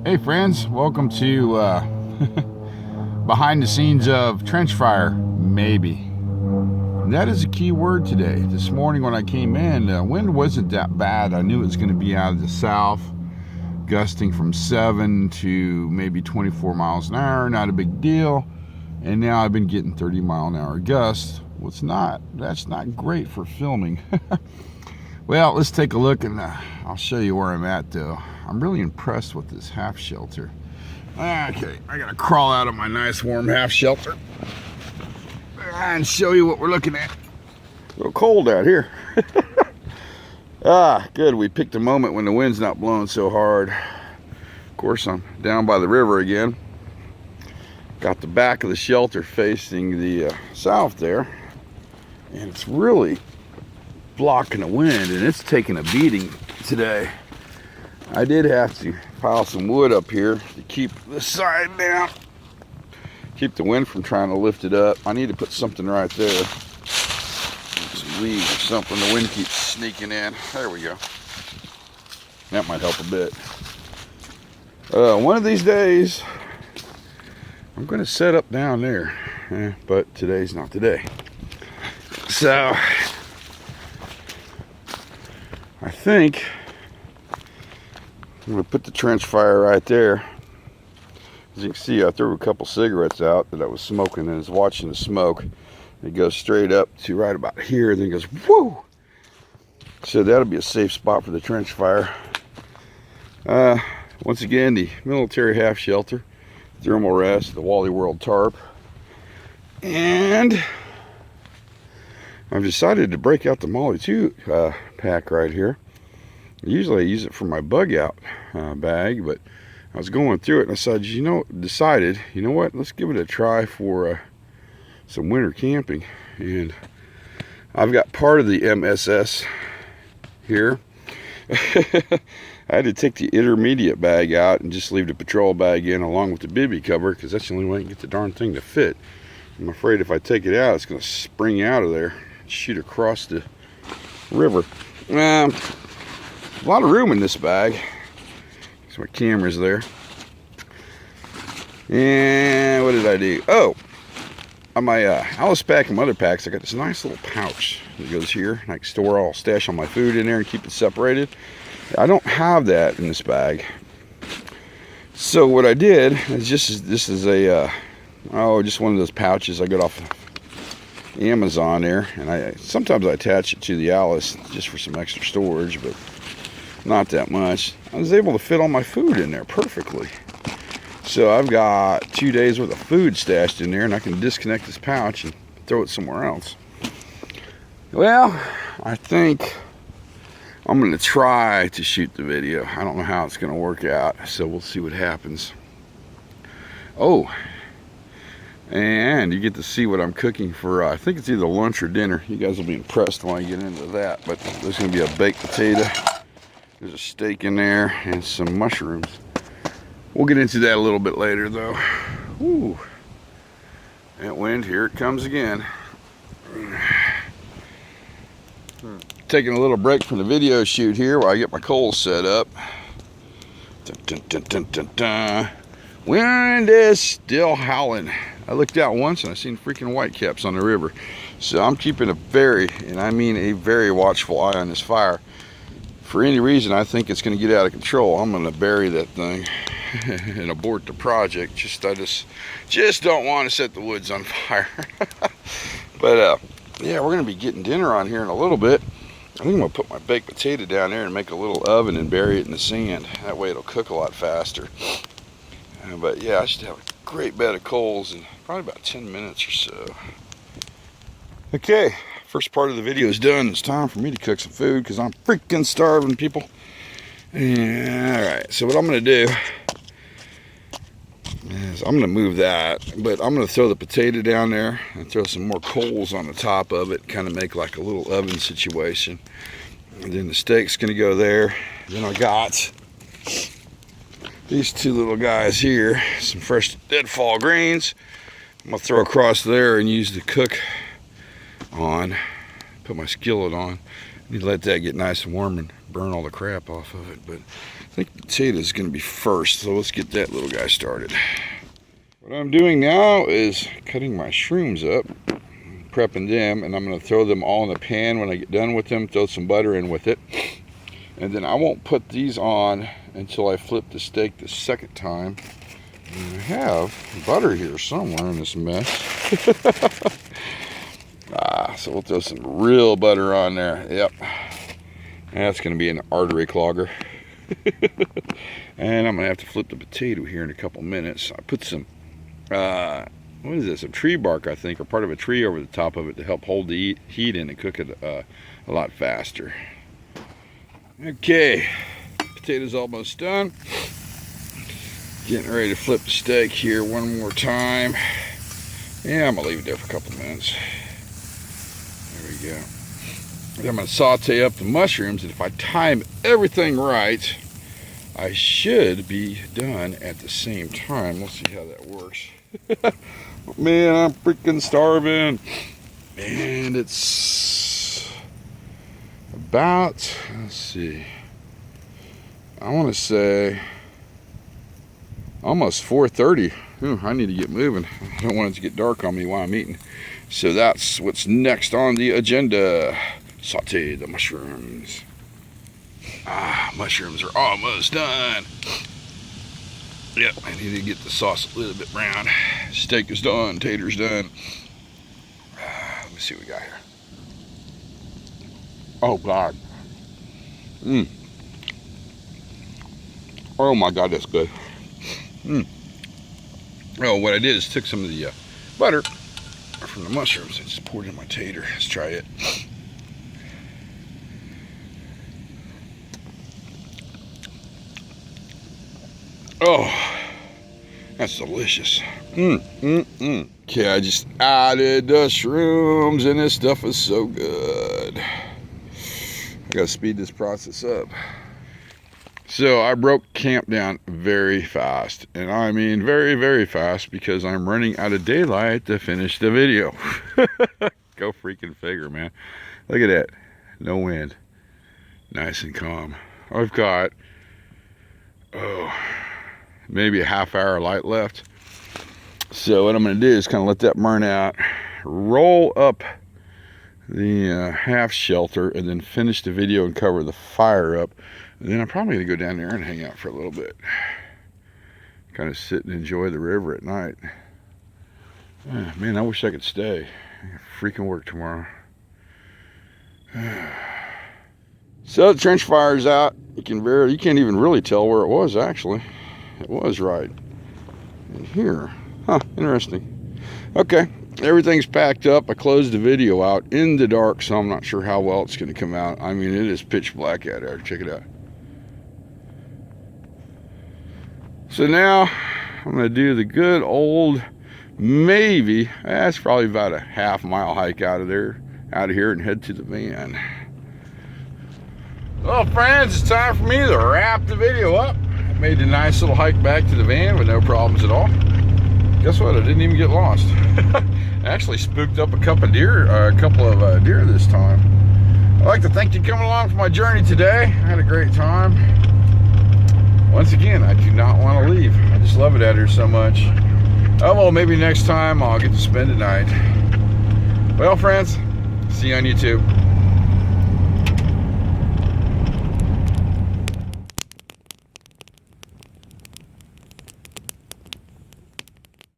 Hey friends, welcome to behind the scenes of trench fire, maybe. That is a key word today. This morning when I came in, the wind wasn't that bad. I knew it was going to be out of the south, gusting from 7 to maybe 24 miles an hour, not a big deal. And now I've been getting 30-mile-an-hour gusts. Well, that's not great for filming. Well, let's take a look and I'll show you where I'm at though. I'm really impressed with this half shelter. Okay, I gotta crawl out of my nice warm half shelter and show you what we're looking at. A little cold out here. Good, we picked a moment when the wind's not blowing so hard. Of course, I'm down by the river again. Got the back of the shelter facing the south there, and it's really blocking the wind, and it's taking a beating today. I did have to pile some wood up here to keep the side down, keep the wind from trying to lift it up. I need to put something right there, some leaves or something. The wind keeps sneaking in. There we go. That might help a bit. One of these days I'm going to set up down there, but today's not today. So I think I'm going to put the trench fire right there. As you can see, I threw a couple cigarettes out that I was smoking and I was watching the smoke. It goes straight up to right about here, then it goes whoo! So that'll be a safe spot for the trench fire. Once again, the military half shelter, thermal rest, the Wally World tarp. And I've decided to break out the Molly 2 pack right here. Usually I use it for my bug out bag, but I was going through it and I decided, you know what, let's give it a try for some winter camping. And I've got part of the MSS here. I had to take the intermediate bag out and just leave the patrol bag in along with the bivy cover, because that's the only way I can get the darn thing to fit. I'm afraid if I take it out, it's going to spring out of there, shoot across the river. A lot of room in this bag. So my camera's there. And what did I do? Oh, on my Alice pack and mother packs, I got this nice little pouch that goes here. I can store all, stash all my food in there and keep it separated. I don't have that in this bag. So what I did is this is a just one of those pouches I got off of Amazon there, and sometimes I attach it to the Alice just for some extra storage, but not that much. I was able to fit all my food in there perfectly. So I've got 2 days worth of food stashed in there, and I can disconnect this pouch and throw it somewhere else. Well, I think I'm going to try to shoot the video. I don't know how it's going to work out, so we'll see what happens. Oh, and you get to see what I'm cooking for, I think it's either lunch or dinner. You guys will be impressed when I get into that, but there's going to be a baked potato. There's a steak in there and some mushrooms. We'll get into that a little bit later though. Ooh, that wind, here it comes again. Taking a little break from the video shoot here while I get my coals set up. Dun, dun, dun, dun, dun, dun. Wind is still howling. I looked out once and I seen freaking whitecaps on the river. So I'm keeping a very, and I mean a very watchful eye on this fire. For any reason I think it's going to get out of control, I'm going to bury that thing and abort the project. I just don't want to set the woods on fire. But yeah, we're going to be getting dinner on here in a little bit. I think I'm going to put my baked potato down there and make a little oven and bury it in the sand. That way it'll cook a lot faster. But yeah, I should have a great bed of coals in probably about 10 minutes or so. Okay, first part of the video is done. It's time for me to cook some food because I'm freaking starving, people. Alright, so what I'm going to do is I'm going to move that, but I'm going to throw the potato down there and throw some more coals on the top of it, kind of make like a little oven situation. And then the steak's going to go there. Then I got these two little guys here, some fresh deadfall greens. I'm going to throw across there and use the cook on, put my skillet on. You let that get nice and warm and burn all the crap off of it. But I think the potato is going to be first, so let's get that little guy started. What I'm doing now is cutting my shrooms up, prepping them, and I'm going to throw them all in the pan when I get done with them, throw some butter in with it. And then I won't put these on until I flip the steak the second time. And I have butter here somewhere in this mess. So we'll throw some real butter on there. Yep. That's going to be an artery clogger. And I'm going to have to flip the potato here in a couple minutes. I put some, what is this? Some tree bark, I think, or part of a tree over the top of it to help hold the heat in and cook it a lot faster. Okay, potatoes almost done. Getting ready to flip the steak here one more time. Yeah, I'm gonna leave it there for a couple minutes. There we go. Then I'm gonna saute up the mushrooms, and if I time everything right, I should be done at the same time. Let's see how that works. Man, I'm freaking starving. And it's about, let's see, I want to say almost 4:30. I need to get moving. I don't want it to get dark on me while I'm eating. So that's what's next on the agenda. Saute the mushrooms. Mushrooms are almost done. Yep, I need to get the sauce a little bit brown. Steak is done, tater's done. Let me see what we got here. Oh God. Oh my God, that's good. Oh, what I did is took some of the butter from the mushrooms and just poured it in my tater. Let's try it. Oh, that's delicious. Okay, I just added the shrooms and this stuff is so good. I gotta speed this process up. So I broke camp down very fast, and I mean very, very fast, because I'm running out of daylight to finish the video. Go freaking figure, man. Look at that. No wind. Nice and calm. I've got, maybe a half hour of light left. So what I'm going to do is kind of let that burn out, roll up the half shelter, and then finish the video and cover the fire up. And then I'm probably going to go down there and hang out for a little bit. Kind of sit and enjoy the river at night. Man, I wish I could stay. I got freaking work tomorrow. So the trench fire's out. You can't even really tell where it was, actually. It was right in here. Huh, interesting. Okay, everything's packed up. I closed the video out in the dark, so I'm not sure how well it's going to come out. I mean, it is pitch black out there. Check it out. So now I'm going to do the good old, maybe, that's probably about a half-mile hike out of here and head to the van. Well, friends, it's time for me to wrap the video up. I made a nice little hike back to the van with no problems at all. Guess what? I didn't even get lost. I actually spooked up a couple of deer this time. I'd like to thank you for coming along for my journey today. I had a great time. Once again, I do not want to leave. I just love it out here so much. Oh, well, maybe next time I'll get to spend the night. Well, friends, see you on YouTube.